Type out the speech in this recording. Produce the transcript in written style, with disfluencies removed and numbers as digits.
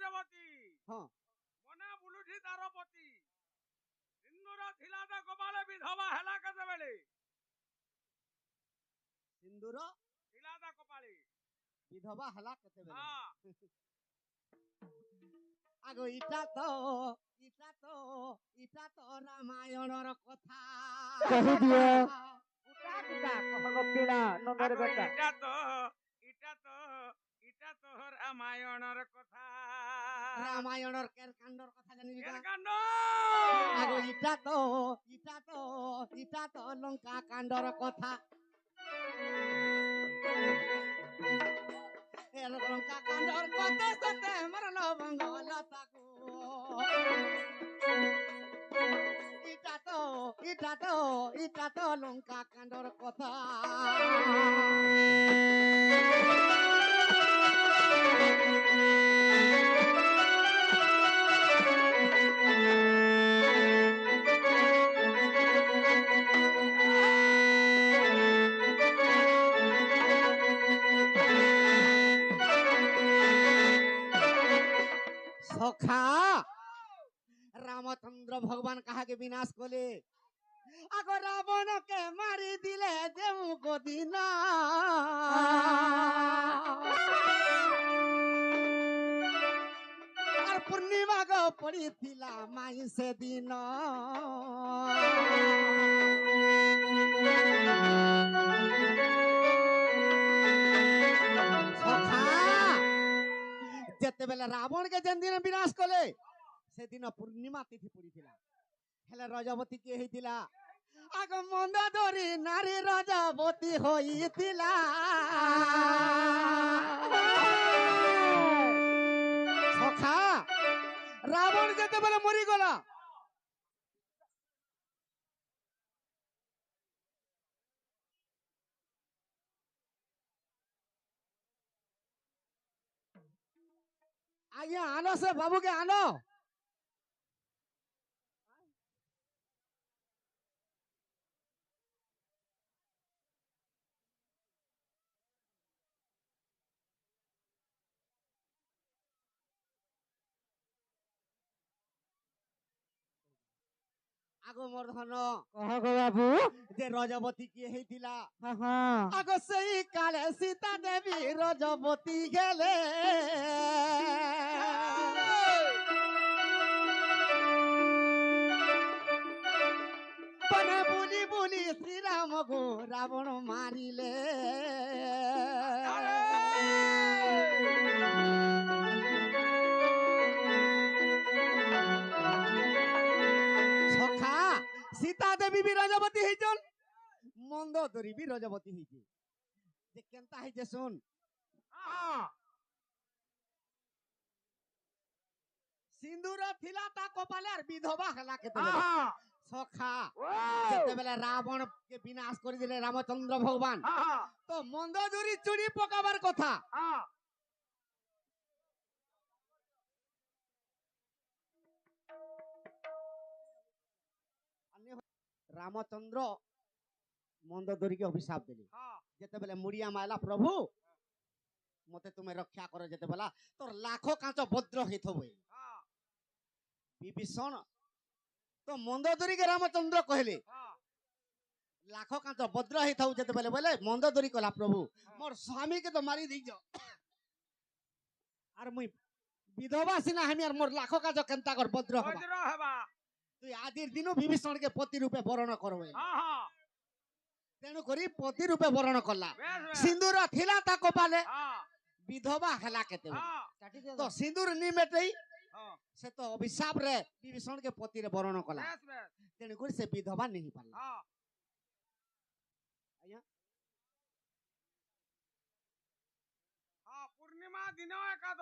ରଜବତୀ ହଁ ମନେ ବୁଲୁଛି ତାର ପତି ସିନ୍ଦୁର ଥିଲା ତ କପାଳେ ବିଧବା ହେଲା କେତେବେଳେ ସିନ୍ଦୁର ଥିଲା ତ କପାଳେ ବିଧବା ହେଲା କେତେବେଳେ ହଁ ଆଗ ଇଟା ତ ରାମାୟଣର କଥା କହିଦିଅ କୁଟା କୁଟା କହ ଗୋପୀନା ନନ୍ଦର ଆଗ ବେଟା ଇଟା ତ ରାମାୟଣର କଥା ରାମାୟଣର କେର କାଣ୍ଡର କଥା ଜାଣିବି କେର କା କାଣ୍ଡ ଆଗ ଇଟା ତ ଲଙ୍କା କାଣ୍ଡର କଥା ଏ ଲଙ୍କା କାଣ୍ଡର କଥା ସତେ ମରଲ ବଙ୍ଗଲ ତାକୁ ইটা তো লঙ্কা কাণ্ডর কথা সখা রামচন্দ্র ভগবান কাহাকে বিনাশ কলে আগ রাবণকে মারি দিলে দেউ গদিন আর পূর্ণিমা গো পড়িছিলা মাই সেদিন যেতেবেলে রাবণকে যেদিন বিনাশ কলে সেদিন পূর্ণিমা তিথি পড়িছিলা হেলে রজবতী কে হইতিলা আগ মন্দ ধরি নারী রজবতী হইতিলা সখা রাবণ যেতেবেলে মরিগলা আজ্ঞা আনো সে বাবুকে আনো আগ মোর ধন কহ গো বাবু যে রজবতী কি হইতিলা হ্যাঁ আগ সেই কালে সীতা দেবী রজবতী গেলে বনে বুলি বুলি শ্রীরাম গো রাবণ মারিলে সখা সীতা দেবী বি রজবতী হইছন মন্দোদরী বি রজবতী হইছে যে কেনতা হইছে শুন সিন্দুর থিলা তা কপালে আর বিধবা হেলা কেতেবেলে সখা যেতেবেলে রাবণ কে বিনাশ করে দিলে রামচন্দ্র ভগবান তো মন্দোদরী চুরি পকাবার কথা রামচন্দ্র মন্দোদরীকে অভিশাপ দিলে যেতেবেলে মুড়িয়া মাইলা প্রভু মতে তুমি রক্ষা করো যেতেবেলা তোর লাখো কাঁচ ভদ্র হইথব বিভীষণ তো মন্দোদরীকে রামচন্দ্র কহিলে লাখ কাঁচ ভদ্র হইথাও যেতেবেলে বলে মন্দোদরী কলা প্রভু মোর স্বামীকে তো মারি দিছ আর মুই বিধবা সিনা হামি আর মোর লাখ কাঁচ কেনতা কর ভদ্র হবা তুই আজির দিনও বিভীষণকে পতি রূপে বরণ করবে তেণু করি পতি রূপে বরণ কলা সিন্দুর থিলা তা কপালে বিধবা হেলা কেতে তো সিন্দুর নিমেটেই সে তো অভিশাপ রে বিভীষণ কে পতি রে বরণ কলা তেণু করি সে বিধবা নেই পারলা আজ্ঞা পূর্ণিমা দিন একাদশ